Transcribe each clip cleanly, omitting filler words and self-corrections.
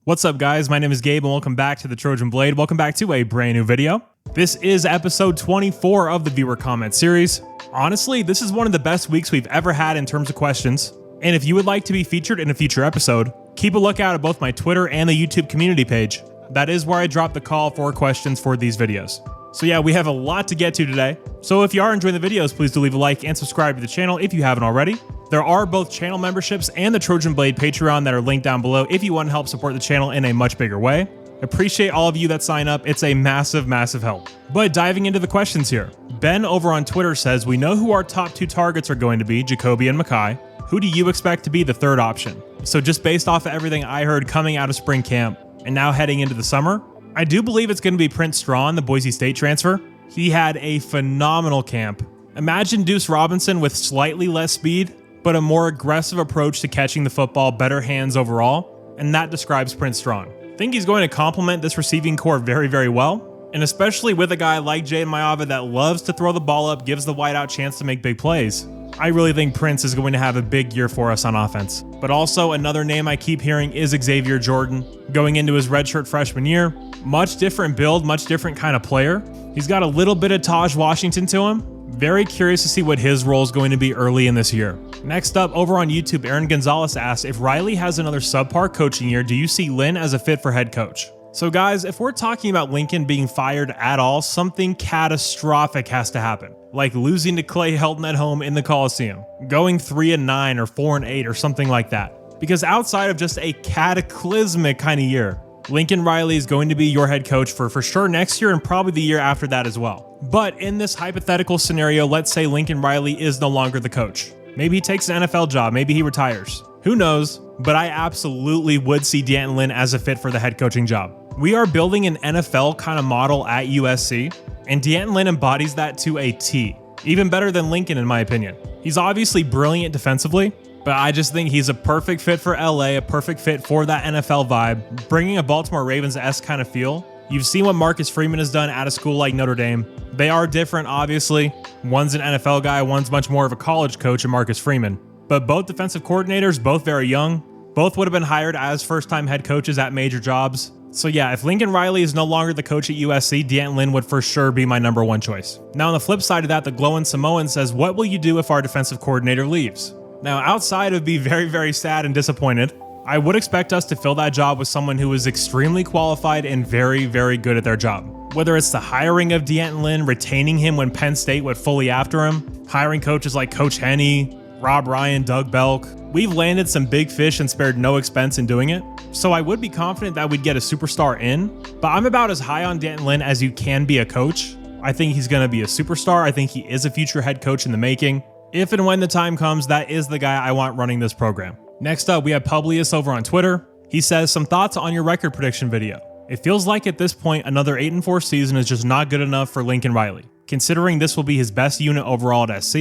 What's up, guys? My name is Gabe and welcome back to the Trojan Blade. Welcome back to a brand new video. This is episode 24 of the viewer comment series. Honestly, this is one of the best weeks we've ever had in terms of questions. And if you would like to be featured in a future episode, keep a lookout at both my Twitter and the YouTube community page. That is where I drop the call for questions for these videos. So yeah, we have a lot to get to today. So if you are enjoying the videos, please do leave a like and subscribe to the channel if you haven't already. There are both channel memberships and the Trojan Blade Patreon that are linked down below if you want to help support the channel in a much bigger way. Appreciate all of you that sign up. It's a massive, massive help. But diving into the questions here, Ben over on Twitter says, we know who our top two targets are going to be, Jacoby and Makai. Who do you expect to be the third option? So just based off of everything I heard coming out of spring camp and now heading into the summer, I do believe it's going to be Prince Strawn, the Boise State transfer. He had a phenomenal camp. Imagine Deuce Robinson with slightly less speed, but a more aggressive approach to catching the football, better hands overall, and that describes Prince Strawn. I think he's going to complement this receiving core very, very well, and especially with a guy like Jayden Maiava that loves to throw the ball up, gives the wideout chance to make big plays. I really think Prince is going to have a big year for us on offense. But also another name I keep hearing is Xavier Jordan, going into his redshirt freshman year. Much different build, much different kind of player. He's got a little bit of Taj Washington to him. Very curious to see what his role is going to be early in this year. Next up, over on YouTube, Aaron Gonzalez asks, if Riley has another subpar coaching year, do you see Lynn as a fit for head coach? So guys, if we're talking about Lincoln being fired at all, something catastrophic has to happen. Like losing to Clay Helton at home in the Coliseum, going 3-9 or 4-8 or something like that. Because outside of just a cataclysmic kind of year, Lincoln Riley is going to be your head coach for sure next year and probably the year after that as well. But in this hypothetical scenario, let's say Lincoln Riley is no longer the coach. Maybe he takes an NFL job, maybe he retires. Who knows? But I absolutely would see D'Anton Lynn as a fit for the head coaching job. We are building an NFL kind of model at USC, and D'Anton Lynn embodies that to a T. Even better than Lincoln in my opinion. He's obviously brilliant defensively, but I just think he's a perfect fit for LA, a perfect fit for that NFL vibe, bringing a Baltimore Ravens-esque kind of feel. You've seen what Marcus Freeman has done at a school like Notre Dame. They are different, obviously. One's an NFL guy, one's much more of a college coach in Marcus Freeman. But both defensive coordinators, both very young, both would have been hired as first-time head coaches at major jobs. So yeah, if Lincoln Riley is no longer the coach at USC, D'Anton Lynn would for sure be my number one choice. Now on the flip side of that, the glowing Samoan says, what will you do if our defensive coordinator leaves? Now outside of being very, very sad and disappointed, I would expect us to fill that job with someone who is extremely qualified and very, very good at their job. Whether it's the hiring of D'Anton Lynn, retaining him when Penn State went fully after him, hiring coaches like Coach Henney, Rob Ryan, Doug Belk. We've landed some big fish and spared no expense in doing it. So I would be confident that we'd get a superstar in, but I'm about as high on D'Anton Lynn as you can be a coach. I think he's going to be a superstar. I think he is a future head coach in the making. If and when the time comes, that is the guy I want running this program. Next up, we have Publius over on Twitter. He says, some thoughts on your record prediction video. It feels like at this point, another 8-4 season is just not good enough for Lincoln Riley, considering this will be his best unit overall at SC,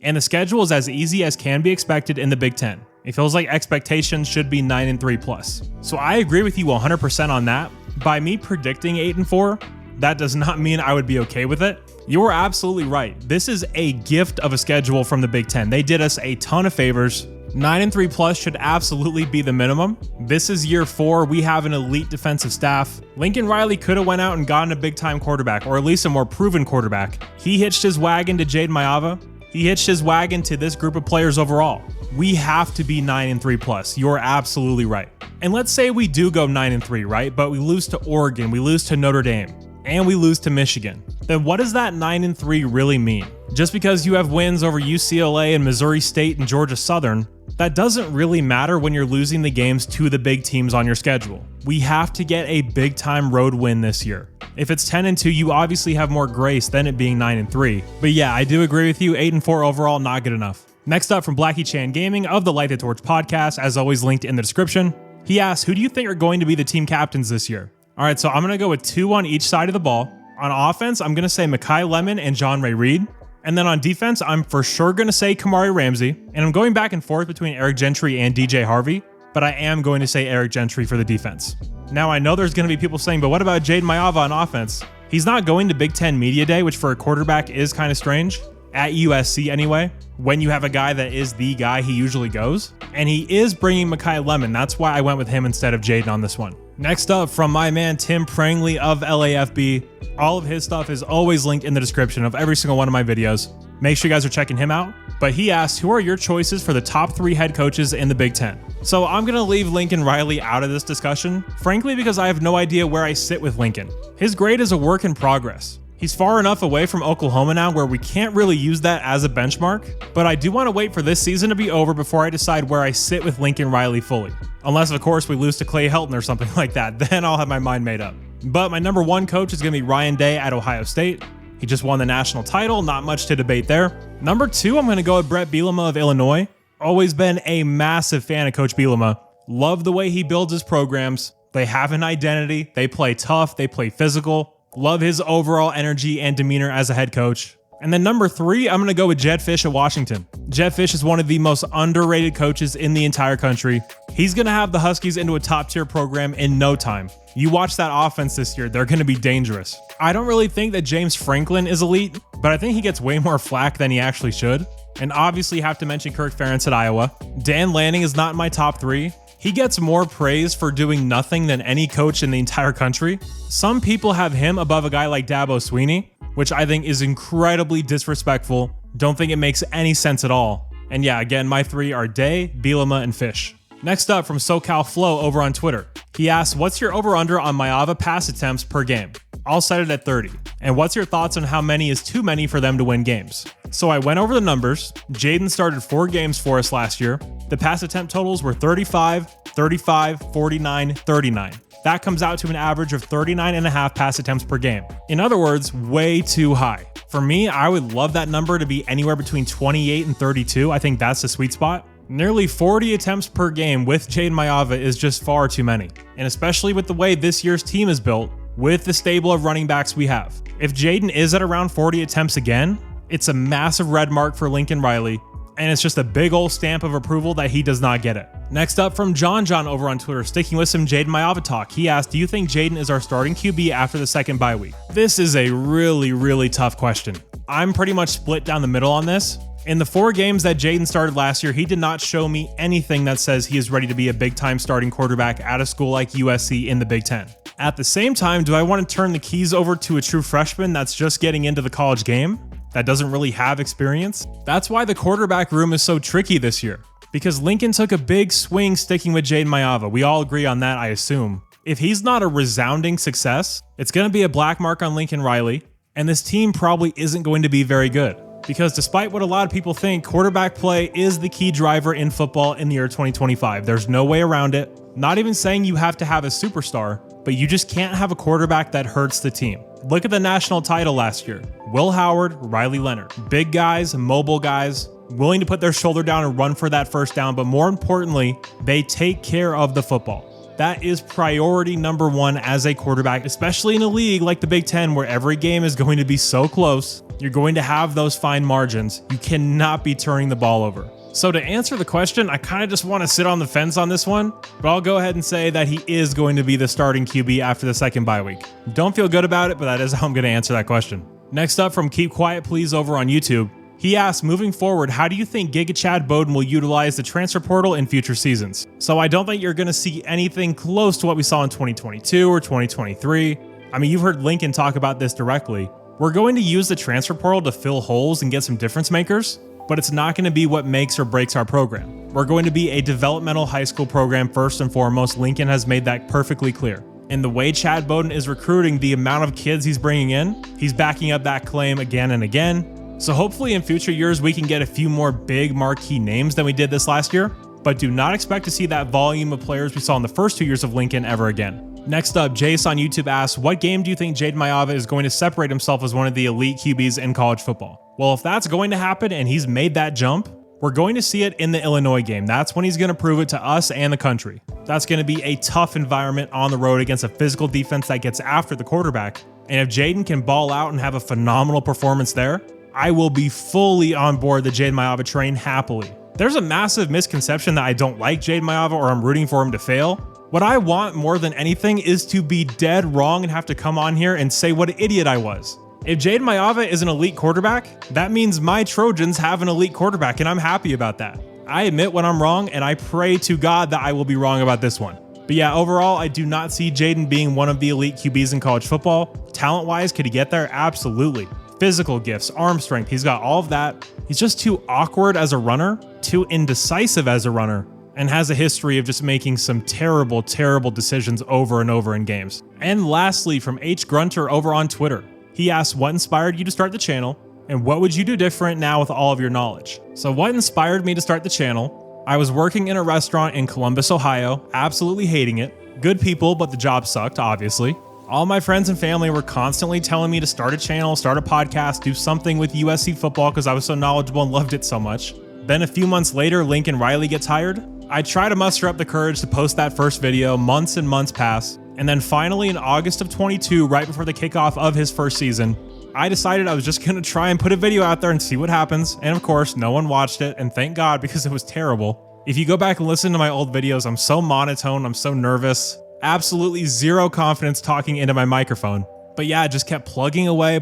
and the schedule is as easy as can be expected in the Big Ten. It feels like expectations should be 9-3 plus. So I agree with you 100% on that. By me predicting 8-4, that does not mean I would be okay with it. You're absolutely right. This is a gift of a schedule from the Big Ten. They did us a ton of favors. 9-3 plus should absolutely be the minimum. This is year 4. We have an elite defensive staff. Lincoln Riley could have went out and gotten a big time quarterback, or at least a more proven quarterback. He hitched his wagon to Jayden Maiava. He hitched his wagon to this group of players overall. We have to be 9-3 plus. You're absolutely right. And let's say we do go 9-3, right? But we lose to Oregon, we lose to Notre Dame, and we lose to Michigan. Then what does that 9-3 really mean? Just because you have wins over UCLA and Missouri State and Georgia Southern, that doesn't really matter when you're losing the games to the big teams on your schedule. We have to get a big time road win this year. If it's 10-2, you obviously have more grace than it being 9-3. But yeah, I do agree with you. 8-4 overall, not good enough. Next up from Blackie Chan Gaming of the Light the Torch podcast, as always linked in the description. He asks, who do you think are going to be the team captains this year? All right, so I'm going to go with 2 on each side of the ball. On offense, I'm going to say Makai Lemon and John Ray Reed. And then on defense, I'm for sure going to say Kamari Ramsey. And I'm going back and forth between Eric Gentry and DJ Harvey, but I am going to say Eric Gentry for the defense. Now, I know there's going to be people saying, but what about Jayden Maiava on offense? He's not going to Big Ten Media Day, which for a quarterback is kind of strange. At USC anyway, when you have a guy that is the guy he usually goes. And he is bringing Makai Lemon. That's why I went with him instead of Jayden on this one. Next up, from my man Tim Prangley of LAFB. All of his stuff is always linked in the description of every single one of my videos. Make sure you guys are checking him out. But he asked, who are your choices for the top 3 head coaches in the Big Ten? So I'm going to leave Lincoln Riley out of this discussion, frankly because I have no idea where I sit with Lincoln. His grade is a work in progress. He's far enough away from Oklahoma now where we can't really use that as a benchmark, but I do want to wait for this season to be over before I decide where I sit with Lincoln Riley fully. Unless, of course, we lose to Clay Helton or something like that, then I'll have my mind made up. But my number 1 coach is going to be Ryan Day at Ohio State. He just won the national title, not much to debate there. Number 2, I'm going to go with Brett Bielema of Illinois. Always been a massive fan of Coach Bielema. Love the way he builds his programs. They have an identity. They play tough. They play physical. Love his overall energy and demeanor as a head coach. And then number 3, I'm going to go with Jedd Fisch at Washington. Jedd Fisch is one of the most underrated coaches in the entire country. He's going to have the Huskies into a top-tier program in no time. You watch that offense this year, they're going to be dangerous. I don't really think that James Franklin is elite, but I think he gets way more flack than he actually should. And obviously have to mention Kirk Ferentz at Iowa. Dan Lanning is not in my top 3. He gets more praise for doing nothing than any coach in the entire country. Some people have him above a guy like Dabo Swinney, which I think is incredibly disrespectful. Don't think it makes any sense at all. And yeah, again, my 3 are Day, Bielema, and Fisch. Next up, from SoCal Flo over on Twitter. He asks, what's your over-under on Maiava pass attempts per game? I'll set it at 30. And what's your thoughts on how many is too many for them to win games? So I went over the numbers. Jayden started 4 games for us last year. The pass attempt totals were 35, 35, 49, 39. That comes out to an average of 39.5 pass attempts per game. In other words, way too high. For me, I would love that number to be anywhere between 28 and 32. I think that's the sweet spot. Nearly 40 attempts per game with Jayden Maiava is just far too many. And especially with the way this year's team is built, with the stable of running backs we have. If Jayden is at around 40 attempts again, it's a massive red mark for Lincoln Riley, and it's just a big old stamp of approval that he does not get it. Next up, from John over on Twitter, sticking with some Jayden Maiava talk. He asked, do you think Jayden is our starting QB after the second bye week? This is a really tough question. I'm pretty much split down the middle on this. In the 4 games that Jayden started last year, he did not show me anything that says he is ready to be a big-time starting quarterback at a school like USC in the Big Ten. At the same time, do I want to turn the keys over to a true freshman that's just getting into the college game, that doesn't really have experience? That's why the quarterback room is so tricky this year, because Lincoln took a big swing sticking with Jayden Maiava. We all agree on that, I assume. If he's not a resounding success, it's going to be a black mark on Lincoln Riley, and this team probably isn't going to be very good. Because despite what a lot of people think, quarterback play is the key driver in football in the year 2025. There's no way around it. Not even saying you have to have a superstar, but you just can't have a quarterback that hurts the team. Look at the national title last year. Will Howard, Riley Leonard. Big guys, mobile guys, willing to put their shoulder down and run for that first down, but more importantly, they take care of the football. That is priority number 1 as a quarterback, especially in a league like the Big Ten where every game is going to be so close. You're going to have those fine margins. You cannot be turning the ball over. So to answer the question, I kind of just want to sit on the fence on this one, but I'll go ahead and say that he is going to be the starting QB after the second bye week. Don't feel good about it, but that is how I'm going to answer that question. Next up, from Keep Quiet Please over on YouTube. He asks, moving forward, how do you think Giga Chad Bowden will utilize the transfer portal in future seasons? So I don't think you're going to see anything close to what we saw in 2022 or 2023. I mean, you've heard Lincoln talk about this directly. We're going to use the transfer portal to fill holes and get some difference makers, but it's not going to be what makes or breaks our program. We're going to be a developmental high school program first and foremost. Lincoln has made that perfectly clear. And the way Chad Bowden is recruiting, the amount of kids he's bringing in, he's backing up that claim again and again. So hopefully in future years, we can get a few more big marquee names than we did this last year, but do not expect to see that volume of players we saw in the first 2 years of Lincoln ever again. Next up, Jace on YouTube asks, what game do you think Jayden Maiava is going to separate himself as one of the elite QBs in college football? Well, if that's going to happen and he's made that jump, we're going to see it in the Illinois game. That's when he's going to prove it to us and the country. That's going to be a tough environment on the road against a physical defense that gets after the quarterback. And if Jayden can ball out and have a phenomenal performance there, I will be fully on board the Jayden Maiava train happily. There's a massive misconception that I don't like Jayden Maiava or I'm rooting for him to fail. What I want more than anything is to be dead wrong and have to come on here and say what an idiot I was. If Jayden Maiava is an elite quarterback, that means my Trojans have an elite quarterback, and I'm happy about that. I admit when I'm wrong, and I pray to God that I will be wrong about this one. But yeah, overall, I do not see Jayden being one of the elite QBs in college football. Talent-wise, could he get there? Absolutely. Physical gifts, arm strength, he's got all of that. He's just too awkward as a runner, too indecisive as a runner, and has a history of just making some terrible, terrible decisions over and over in games. And lastly, from H. Grunter over on Twitter, he asked what inspired you to start the channel, and what would you do different now with all of your knowledge? So what inspired me to start the channel? I was working in a restaurant in Columbus, Ohio, absolutely hating it. Good people, but the job sucked, obviously. All my friends and family were constantly telling me to start a channel, start a podcast, do something with USC football because I was so knowledgeable and loved it so much. Then a few months later, Lincoln Riley gets hired. I try to muster up the courage to post that first video, months and months pass. And then finally in August of 22, right before the kickoff of his first season, I decided I was just gonna try and put a video out there and see what happens. And of course, no one watched it, and thank God, because it was terrible. If you go back and listen to my old videos, I'm so monotone, I'm so nervous. Absolutely zero confidence talking into my microphone. But yeah, I just kept plugging away,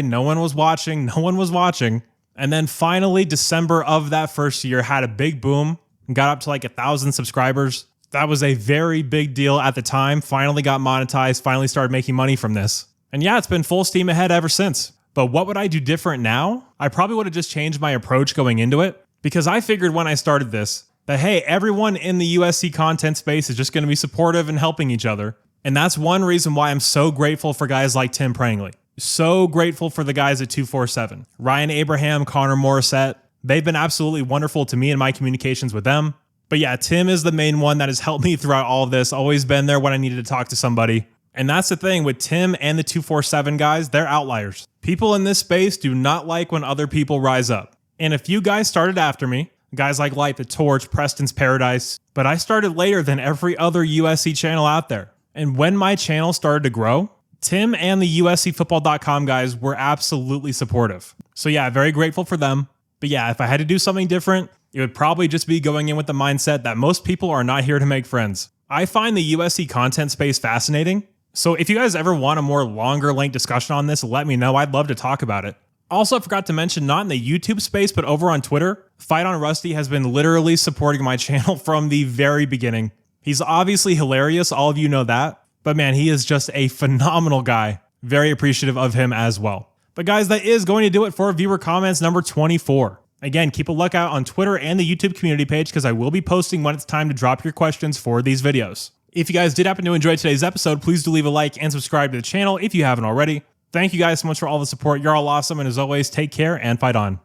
no one was watching. And then finally, December of that first year had a big boom and got up to like 1,000 subscribers. That was a very big deal at the time. Finally got monetized, finally started making money from this. And yeah, it's been full steam ahead ever since. But what would I do different now? I probably would have just changed my approach going into it, because I figured when I started this that, hey, everyone in the USC content space is just going to be supportive and helping each other. And that's one reason why I'm so grateful for guys like Tim Prangley. So grateful for the guys at 247. Ryan Abraham, Connor Morissette. They've been absolutely wonderful to me in my communications with them. But yeah, Tim is the main one that has helped me throughout all of this. Always been there when I needed to talk to somebody. And that's the thing with Tim and the 247 guys, they're outliers. People in this space do not like when other people rise up. And a few guys started after me. Guys like Light the Torch, Preston's Paradise, but I started later than every other USC channel out there. And when my channel started to grow, Tim and the USCfootball.com guys were absolutely supportive. So yeah, very grateful for them. But yeah, if I had to do something different, it would probably just be going in with the mindset that most people are not here to make friends. I find the USC content space fascinating. So if you guys ever want a more longer length discussion on this, let me know. I'd love to talk about it. Also, I forgot to mention, not in the YouTube space, but over on Twitter, Fight on Rusty has been literally supporting my channel from the very beginning. He's obviously hilarious, all of you know that, but man, he is just a phenomenal guy. Very appreciative of him as well. But guys, that is going to do it for viewer comments number 24. Again, keep a lookout on Twitter and the YouTube community page, because I will be posting when it's time to drop your questions for these videos. If you guys did happen to enjoy today's episode, please do leave a like and subscribe to the channel if you haven't already. Thank you guys so much for all the support. You're all awesome. And as always, take care and fight on.